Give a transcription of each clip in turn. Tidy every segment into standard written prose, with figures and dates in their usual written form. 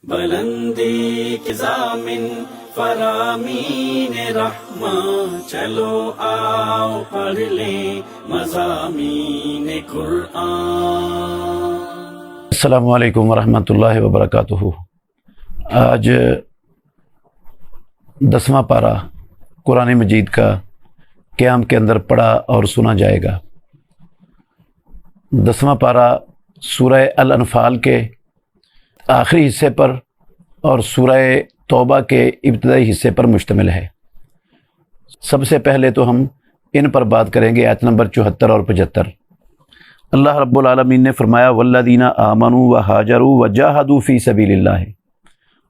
بلندی کی ضامن فرامین رحماں، چلو آؤ پڑھ لیں مضامین قرآن۔ السلام علیکم ورحمۃ اللہ وبرکاتہ۔ آج 10واں پارہ قرآن مجید کا قیام کے اندر پڑھا اور سنا جائے گا۔ 10واں پارہ سورہ الانفال کے آخری حصے پر اور سورہ توبہ کے ابتدائی حصے پر مشتمل ہے۔ سب سے پہلے تو ہم ان پر بات کریں گے، آیت نمبر 74 اور 75۔ اللہ رب العالمین نے فرمایا والذین آمنوا وہاجروا وجاہدوا فی سبیل اللہ،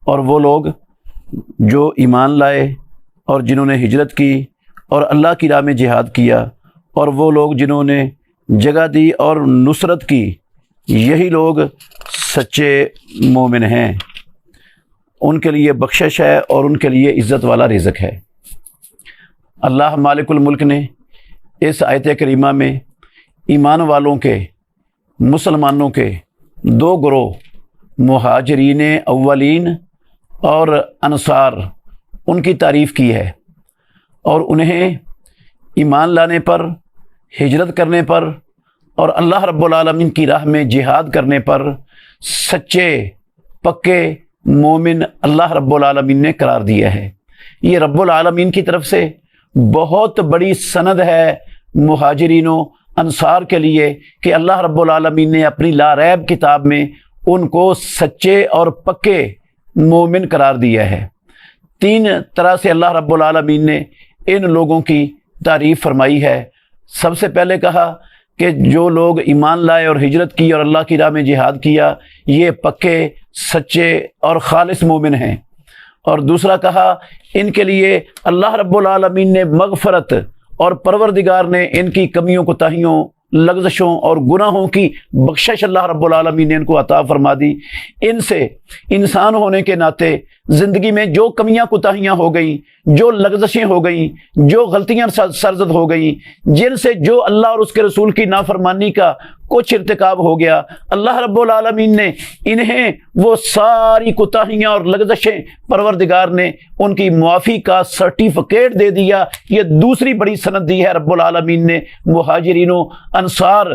اور وہ لوگ جو ایمان لائے اور جنہوں نے ہجرت کی اور اللہ کی راہ میں جہاد کیا، اور وہ لوگ جنہوں نے جگہ دی اور نصرت کی، یہی لوگ سچے مومن ہیں، ان کے لیے بخشش ہے اور ان کے لیے عزت والا رزق ہے۔ اللہ مالک الملک نے اس آیت کریمہ میں ایمان والوں کے، مسلمانوں کے دو گروہ، مہاجرین اولین اور انصار، ان کی تعریف کی ہے، اور انہیں ایمان لانے پر، ہجرت کرنے پر اور اللہ رب العالمین کی راہ میں جہاد کرنے پر سچے پکے مومن اللہ رب العالمین نے قرار دیا ہے۔ یہ رب العالمین کی طرف سے بہت بڑی سند ہے مہاجرین و انصار کے لیے کہ اللہ رب العالمین نے اپنی لا ریب کتاب میں ان کو سچے اور پکے مومن قرار دیا ہے۔ تین طرح سے اللہ رب العالمین نے ان لوگوں کی تعریف فرمائی ہے۔ سب سے پہلے کہا کہ جو لوگ ایمان لائے اور ہجرت کی اور اللہ کی راہ میں جہاد کیا، یہ پکے، سچے اور خالص مومن ہیں۔ اور دوسرا کہا ان کے لیے اللہ رب العالمین نے مغفرت، اور پروردگار نے ان کی کمیوں کوتاہیوں، لغزشوں اور گناہوں کی بخشش اللہ رب العالمین نے ان کو عطا فرما دی۔ ان سے انسان ہونے کے ناطے زندگی میں جو کمیاں کوتاہیاں ہو گئیں، جو لغزشیں ہو گئیں، جو غلطیاں سرزد ہو گئیں، جن سے جو اللہ اور اس کے رسول کی نافرمانی کا کچھ ارتکاب ہو گیا، اللہ رب العالمین نے انہیں وہ ساری کوتاہیاں اور لغزشیں پروردگار نے ان کی معافی کا سرٹیفکیٹ دے دیا۔ یہ دوسری بڑی سند دی ہے رب العالمین نے مہاجرین و انصار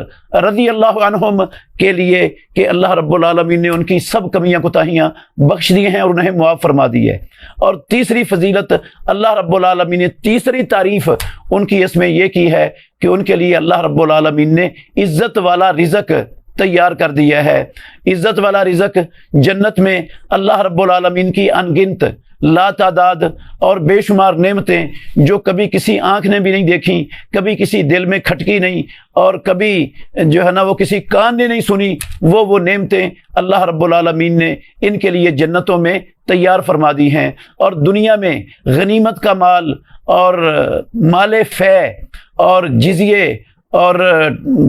رضی اللہ عنہم کے لیے کہ اللہ رب العالمین نے ان کی سب کمیاں کوتاہیاں بخش دی ہیں اور انہیں معاف فرما دی ہے۔ اور تیسری فضیلت اللہ رب العالمین نے، تیسری تعریف ان کی اس میں یہ کی ہے کہ ان کے لیے اللہ رب العالمین نے عزت والا رزق تیار کر دیا ہے۔ عزت والا رزق جنت میں اللہ رب العالمین کی انگنت، لا تعداد اور بے شمار نعمتیں جو کبھی کسی آنکھ نے بھی نہیں دیکھی، کبھی کسی دل میں کھٹکی نہیں، اور کبھی جو ہے نا وہ کسی کان نے نہیں سنی، وہ نعمتیں اللہ رب العالمین نے ان کے لیے جنتوں میں تیار فرما دی ہیں۔ اور دنیا میں غنیمت کا مال اور مال فے اور جزیے اور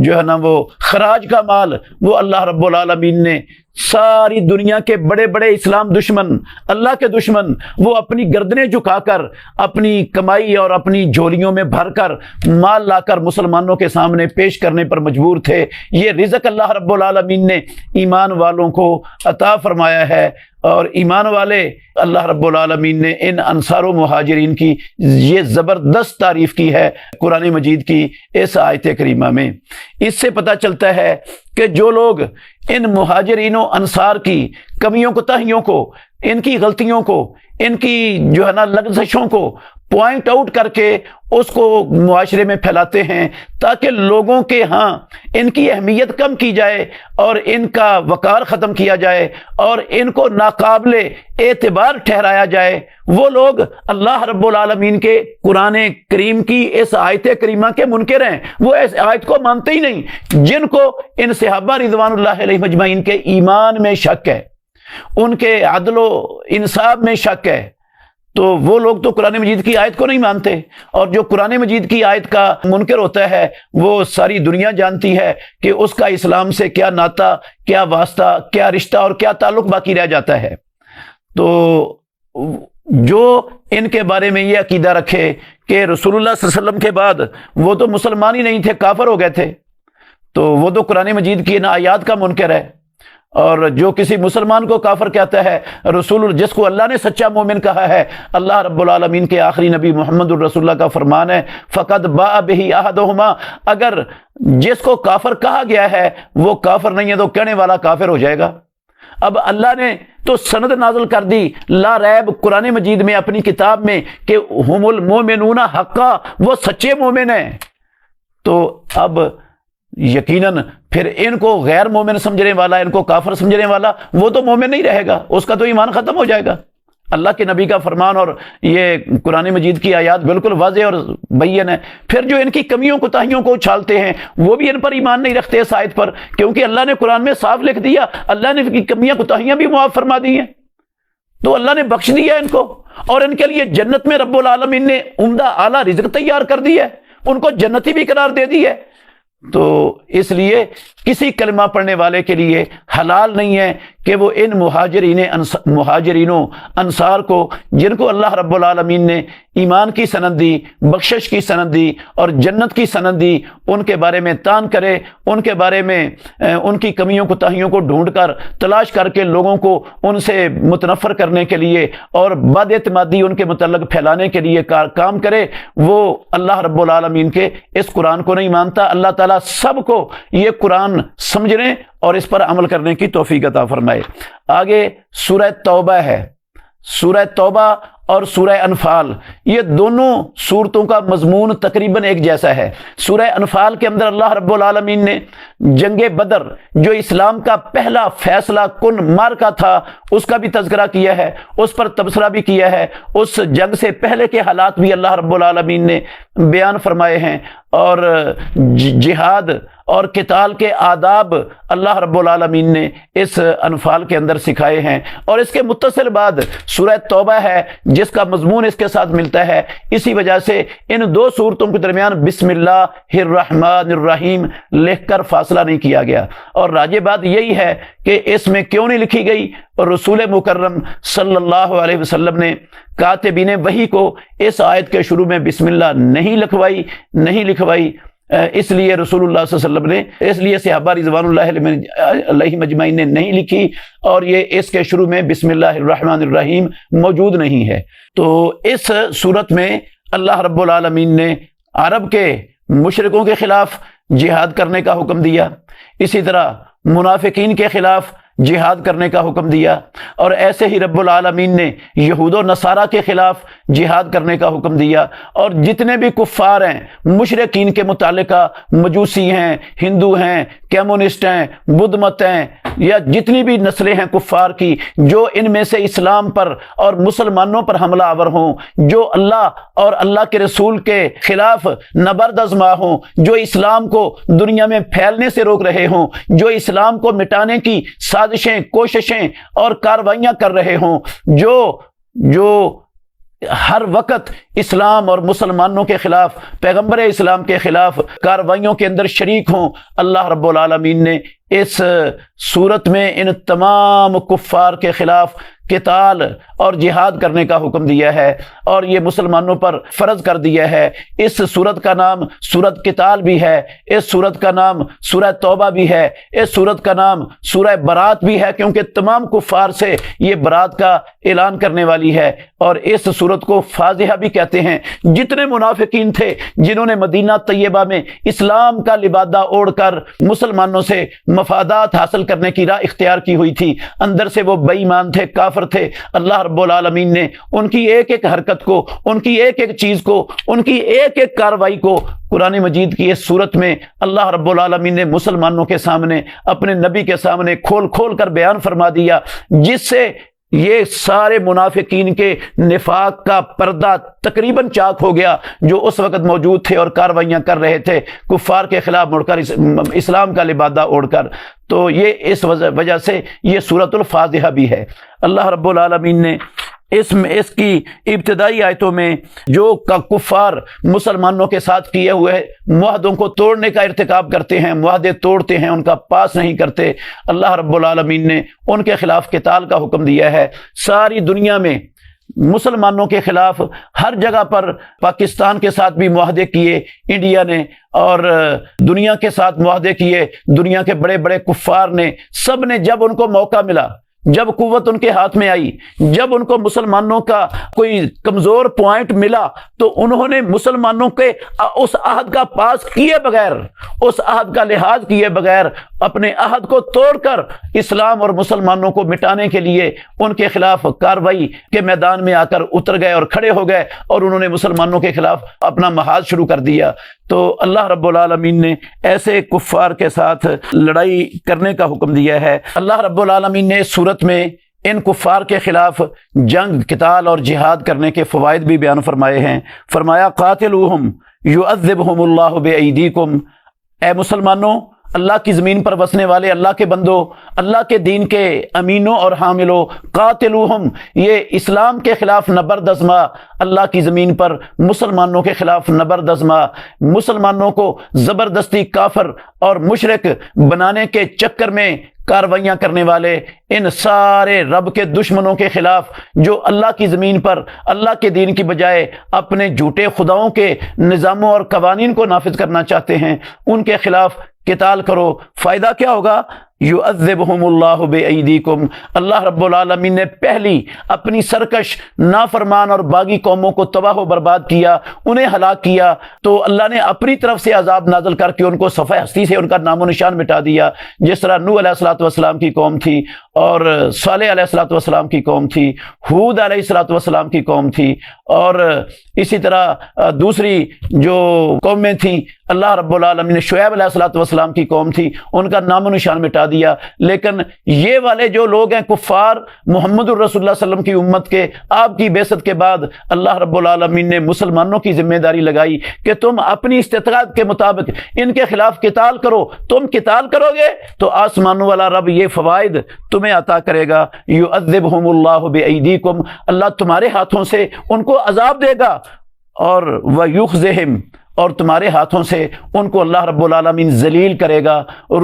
جو ہے نا وہ خراج کا مال، وہ اللہ رب العالمین نے ساری دنیا کے بڑے بڑے اسلام دشمن، اللہ کے دشمن، وہ اپنی گردنیں جھکا کر اپنی کمائی اور اپنی جھولیوں میں بھر کر مال لا کر مسلمانوں کے سامنے پیش کرنے پر مجبور تھے۔ یہ رزق اللہ رب العالمین نے ایمان والوں کو عطا فرمایا ہے، اور ایمان والے اللہ رب العالمین نے ان انصار و مہاجرین کی یہ زبردست تعریف کی ہے قرآن مجید کی اس آیت کریمہ میں۔ اس سے پتہ چلتا ہے کہ جو لوگ ان مہاجرین و انصار کی کمیوں کوتاہیوں کو، ان کی غلطیوں کو، ان کی جو ہے نا لغزشوں کو پوائنٹ آؤٹ کر کے اس کو معاشرے میں پھیلاتے ہیں تاکہ لوگوں کے ہاں ان کی اہمیت کم کی جائے اور ان کا وقار ختم کیا جائے اور ان کو ناقابل اعتبار ٹھہرایا جائے، وہ لوگ اللہ رب العالمین کے قرآن کریم کی اس آیت کریمہ کے منکر ہیں۔ وہ اس آیت کو مانتے ہی نہیں، جن کو ان صحابہ رضوان اللہ علیہم اجمعین کے ایمان میں شک ہے، ان کے عدل و انصاف میں شک ہے، تو وہ لوگ تو قرآن مجید کی آیت کو نہیں مانتے۔ اور جو قرآن مجید کی آیت کا منکر ہوتا ہے، وہ ساری دنیا جانتی ہے کہ اس کا اسلام سے کیا ناطہ، کیا واسطہ، کیا رشتہ اور کیا تعلق باقی رہ جاتا ہے۔ تو جو ان کے بارے میں یہ عقیدہ رکھے کہ رسول اللہ صلی اللہ علیہ وسلم کے بعد وہ تو مسلمان ہی نہیں تھے، کافر ہو گئے تھے، تو وہ تو قرآن مجید کی ان آیات کا منکر ہے۔ اور جو کسی مسلمان کو کافر کہتا ہے، جس کو اللہ نے سچا مومن کہا ہے، اللہ رب العالمین کے آخری نبی محمد الرسول اللہ کا فرمان ہے فقد باء بہ احدہما، اگر جس کو کافر کہا گیا ہے وہ کافر نہیں ہے تو کہنے والا کافر ہو جائے گا۔ اب اللہ نے تو سند نازل کر دی لا ریب قرآن مجید میں اپنی کتاب میں کہ ہم المومنون حقا، وہ سچے مومن ہیں، تو اب یقیناً پھر ان کو غیر مومن سمجھنے والا، ان کو کافر سمجھنے والا، وہ تو مومن نہیں رہے گا، اس کا تو ایمان ختم ہو جائے گا۔ اللہ کے نبی کا فرمان اور یہ قرآن مجید کی آیات بالکل واضح اور بین ہے۔ پھر جو ان کی کمیوں کوتاہیوں کو اچھالتے ہیں وہ بھی ان پر ایمان نہیں رکھتے اس آیت پر، کیونکہ اللہ نے قرآن میں صاف لکھ دیا، اللہ نے ان کی کمیاں کوتاہیاں بھی معاف فرما دی ہیں، تو اللہ نے بخش دیا ان کو، اور ان کے لیے جنت میں رب العالمین نے عمدہ اعلیٰ رزق تیار کر دی ہے، ان کو جنتی بھی قرار دے دی ہے۔ تو اس لیے کسی کلمہ پڑھنے والے کے لیے حلال نہیں ہے کہ وہ ان مہاجرینوں انصار کو، جن کو اللہ رب العالمین نے ایمان کی سند دی، بخشش کی سند دی اور جنت کی سند دی، ان کے بارے میں تان کرے، ان کے بارے میں ان کی کمیوں کوتاہیوں کو ڈھونڈ کر تلاش کر کے لوگوں کو ان سے متنفر کرنے کے لیے اور بد اعتمادی ان کے متعلق پھیلانے کے لیے کام کرے، وہ اللہ رب العالمین کے اس قرآن کو نہیں مانتا۔ اللہ تعالیٰ سب کو یہ قرآن سمجھنے اور اس پر عمل کرنے کی توفیق عطا فرمائے۔ آگے سورہ توبہ ہے، سورہ توبہ اور سورہ انفال، یہ دونوں سورتوں کا مضمون تقریباً ایک جیسا ہے۔ سورہ انفال کے اندر اللہ رب العالمین نے جنگ بدر، جو اسلام کا پہلا فیصلہ کن معرکہ تھا، اس کا بھی تذکرہ کیا ہے، اس پر تبصرہ بھی کیا ہے، اس جنگ سے پہلے کے حالات بھی اللہ رب العالمین نے بیان فرمائے ہیں، اور جہاد اور قتال کے آداب اللہ رب العالمین نے اس انفال کے اندر سکھائے ہیں۔ اور اس کے متصل بعد سورہ توبہ ہے جس کا مضمون اس کے ساتھ ملتا ہے، اسی وجہ سے ان دو سورتوں کے درمیان بسم اللہ الرحمن الرحیم لکھ کر فاصلہ نہیں کیا گیا۔ اور راجع بات یہی ہے کہ اس میں کیوں نہیں لکھی گئی، اور رسول مکرم صلی اللہ علیہ وسلم نے کاتبین وحی کو اس آیت کے شروع میں بسم اللہ نہیں لکھوائی، اس لیے رسول اللہ صلی اللہ علیہ وسلم نے، اس لیے صحابہ رضوان اللہ علیہم اجمعین نے نہیں لکھی، اور یہ اس کے شروع میں بسم اللہ الرحمن الرحیم موجود نہیں ہے۔ تو اس صورت میں اللہ رب العالمین نے عرب کے مشرکوں کے خلاف جہاد کرنے کا حکم دیا، اسی طرح منافقین کے خلاف جہاد کرنے کا حکم دیا، اور ایسے ہی رب العالمین نے یہود و نصارہ کے خلاف جہاد کرنے کا حکم دیا، اور جتنے بھی کفار ہیں مشرکین کے متعلقہ، مجوسی ہیں، ہندو ہیں، کمیونسٹ ہیں، بدھ مت ہیں، یا جتنی بھی نسلیں ہیں کفار کی، جو ان میں سے اسلام پر اور مسلمانوں پر حملہ آور ہوں، جو اللہ اور اللہ کے رسول کے خلاف نبرد آزما ہوں، جو اسلام کو دنیا میں پھیلنے سے روک رہے ہوں، جو اسلام کو مٹانے کی سازشیں، کوششیں اور کاروائیاں کر رہے ہوں، جو ہر وقت اسلام اور مسلمانوں کے خلاف، پیغمبر اسلام کے خلاف کاروائیوں کے اندر شریک ہوں، اللہ رب العالمین نے اس صورت میں ان تمام کفار کے خلاف قتال اور جہاد کرنے کا حکم دیا ہے، اور یہ مسلمانوں پر فرض کر دیا ہے۔ اس سورت کا نام سورت قتال بھی ہے، اس سورت کا نام سورہ توبہ بھی ہے، اس سورت کا نام سورہ برات بھی ہے، کیونکہ تمام کفار سے یہ برات کا اعلان کرنے والی ہے۔ اور اس سورت کو فاضحہ بھی کہتے ہیں۔ جتنے منافقین تھے جنہوں نے مدینہ طیبہ میں اسلام کا لبادہ اوڑھ کر مسلمانوں سے مفادات حاصل کرنے کی راہ اختیار کی ہوئی تھی، اندر سے وہ بے ایمان تھے، کافر تھے، اللہ رب العالمین نے ان کی ایک ایک حرکت کو، ان کی ایک ایک چیز کو، ان کی ایک ایک کاروائی کو قرآن مجید کی اس صورت میں اللہ رب العالمین نے مسلمانوں کے سامنے، اپنے نبی کے سامنے کھول کھول کر بیان فرما دیا، جس سے یہ سارے منافقین کے نفاق کا پردہ تقریباً چاک ہو گیا، جو اس وقت موجود تھے اور کاروائیاں کر رہے تھے کفار کے خلاف مڑ کر اسلام کا لبادہ اوڑھ کر۔ تو یہ اس وجہ سے یہ سورۃ الفاضحہ بھی ہے۔ اللہ رب العالمین نے اس کی ابتدائی آیتوں میں جو کفار مسلمانوں کے ساتھ کیے ہوئے معاہدوں کو توڑنے کا ارتکاب کرتے ہیں، معاہدے توڑتے ہیں، ان کا پاس نہیں کرتے، اللہ رب العالمین نے ان کے خلاف قتال کا حکم دیا ہے۔ ساری دنیا میں مسلمانوں کے خلاف ہر جگہ پر پاکستان کے ساتھ بھی معاہدے کیے انڈیا نے، اور دنیا کے ساتھ معاہدے کیے دنیا کے بڑے بڑے کفار نے، سب نے جب ان کو موقع ملا، جب قوت ان کے ہاتھ میں آئی، جب ان کو مسلمانوں کا کوئی کمزور پوائنٹ ملا، تو انہوں نے مسلمانوں کے اس عہد کا پاس کیے بغیر، اس عہد کا لحاظ کیے بغیر، اپنے عہد کو توڑ کر اسلام اور مسلمانوں کو مٹانے کے لیے ان کے خلاف کارروائی کے میدان میں آ کر اتر گئے اور کھڑے ہو گئے، اور انہوں نے مسلمانوں کے خلاف اپنا محاذ شروع کر دیا۔ تو اللہ رب العالمین نے ایسے کفار کے ساتھ لڑائی کرنے کا حکم دیا ہے۔ اللہ رب العالمین نے اس صورت میں ان کفار کے خلاف جنگ، قتال اور جہاد کرنے کے فوائد بھی بیان فرمائے ہیں۔ فرمایا قاتلوہم یعذبہم اللہ بایدیکم، اے مسلمانوں، اللہ کی زمین پر بسنے والے اللہ کے بندو، اللہ کے دین کے امینوں اور حاملوں، قاتلوہم، یہ اسلام کے خلاف نبرد آزما، اللہ کی زمین پر مسلمانوں کے خلاف نبرد آزما، مسلمانوں کو زبردستی کافر اور مشرک بنانے کے چکر میں کاروائیاں کرنے والے ان سارے رب کے دشمنوں کے خلاف جو اللہ کی زمین پر اللہ کے دین کی بجائے اپنے جھوٹے خداؤں کے نظاموں اور قوانین کو نافذ کرنا چاہتے ہیں، ان کے خلاف قتال کرو۔ فائدہ کیا ہوگا؟ یعذبہم اللہ بایدیکم، اللہ رب العالمین نے پہلی اپنی سرکش، نافرمان اور باغی قوموں کو تباہ و برباد کیا، انہیں ہلاک کیا، تو اللہ نے اپنی طرف سے عذاب نازل کر کے ان کو صفحہ ہستی سے ان کا نام و نشان مٹا دیا، جس طرح نوح علیہ الصلوۃ والسلام کی قوم تھی، اور صالح علیہ الصلوۃ والسلام کی قوم تھی، ہود علیہ الصلوۃ والسلام کی قوم تھی، اور اسی طرح دوسری جو قومیں تھیں اللہ رب العالمین نے شعیب علیہ الصلوۃ والسلام کی قوم تھی، ان کا نام و نشان مٹا دیا۔ لیکن یہ والے جو لوگ ہیں کفار، محمد الرسول اللہ صلی اللہ علیہ وسلم کی امت کے، آپ کی بعثت کے بعد اللہ رب العالمین نے مسلمانوں کی ذمہ داری لگائی کہ تم اپنی استطاعت کے مطابق ان کے خلاف قتال کرو۔ تم قتال کرو گے تو آسمانوں والا رب یہ فوائد تمہیں عطا کرے گا، یعذبہم اللہ بایدیکم، اللہ تمہارے ہاتھوں سے ان کو عذاب دے گا، اور ویخزہم، اور تمہارے ہاتھوں سے ان کو اللہ رب العالمین ذلیل کرے گا،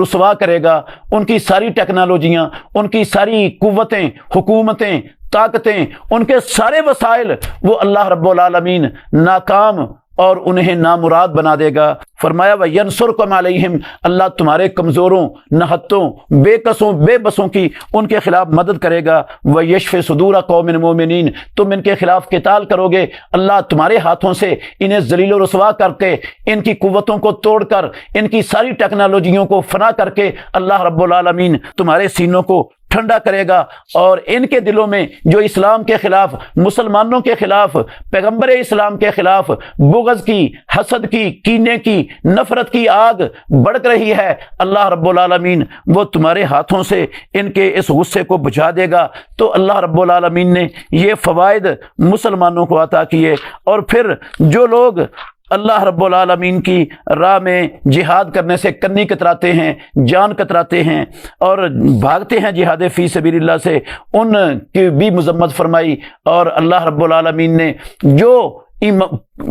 رسوا کرے گا۔ ان کی ساری ٹیکنالوجیاں، ان کی ساری قوتیں، حکومتیں، طاقتیں، ان کے سارے وسائل وہ اللہ رب العالمین ناکام اور انہیں نامراد بنا دے گا۔ فرمایا وَيَنْصُرْكُمْ عَلَيْهِمْ، اللہ تمہارے کمزوروں، نہتوں، بے کسوں، بے بسوں کی ان کے خلاف مدد کرے گا۔ وَيَشْفِ صُدُورَ قَوْمٍ مُؤْمِنِينَ، تم ان کے خلاف قتال کرو گے، اللہ تمہارے ہاتھوں سے انہیں ذلیل و رسوا کر کے، ان کی قوتوں کو توڑ کر، ان کی ساری ٹیکنالوجیوں کو فنا کر کے اللہ رب العالمین تمہارے سینوں کو ٹھنڈا کرے گا، اور ان کے دلوں میں جو اسلام کے خلاف، مسلمانوں کے خلاف، پیغمبر اسلام کے خلاف بغض کی، حسد کی، کینے کی، نفرت کی آگ بڑک رہی ہے، اللہ رب العالمین وہ تمہارے ہاتھوں سے ان کے اس غصے کو بجھا دے گا۔ تو اللہ رب العالمین نے یہ فوائد مسلمانوں کو عطا کیے۔ اور پھر جو لوگ اللہ رب العالمین کی راہ میں جہاد کرنے سے کنی کتراتے ہیں، جان کتراتے ہیں اور بھاگتے ہیں جہاد فی سبیل اللہ سے، ان کی بھی مذمت فرمائی۔ اور اللہ رب العالمین نے جو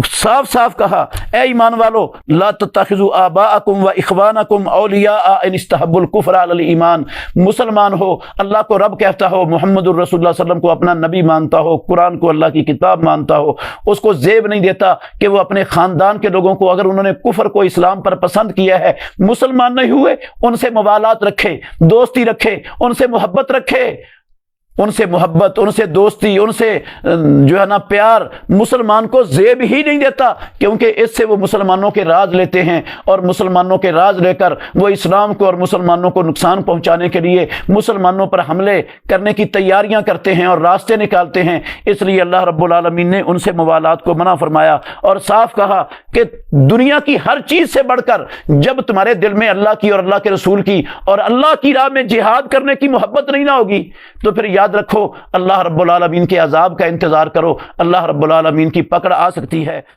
صاف صاف کہا، اے ایمان والو، لا تتخذوا آباءکم و اخوانکم اولیاء ان استحبوا الکفر علی الایمان، مسلمان ہو، اللہ کو رب کہتا ہو، محمد الرسول اللہ صلی اللہ علیہ وسلم کو اپنا نبی مانتا ہو، قرآن کو اللہ کی کتاب مانتا ہو، اس کو زیب نہیں دیتا کہ وہ اپنے خاندان کے لوگوں کو، اگر انہوں نے کفر کو اسلام پر پسند کیا ہے، مسلمان نہیں ہوئے، ان سے موالات رکھے، دوستی رکھے، ان سے محبت رکھے، ان سے محبت، ان سے دوستی، ان سے جو ہے نا پیار مسلمان کو زیب ہی نہیں دیتا، کیونکہ اس سے وہ مسلمانوں کے راز لیتے ہیں، اور مسلمانوں کے راز لے کر وہ اسلام کو اور مسلمانوں کو نقصان پہنچانے کے لیے مسلمانوں پر حملے کرنے کی تیاریاں کرتے ہیں اور راستے نکالتے ہیں۔ اس لیے اللہ رب العالمین نے ان سے موالات کو منع فرمایا اور صاف کہا کہ دنیا کی ہر چیز سے بڑھ کر جب تمہارے دل میں اللہ کی اور اللہ کے رسول کی اور اللہ کی راہ میں جہاد کرنے کی محبت نہیں نہ ہوگی، تو پھر یاد رکھو اللہ رب العالمین کے عذاب کا انتظار کرو، اللہ رب العالمین کی پکڑ آ سکتی ہے۔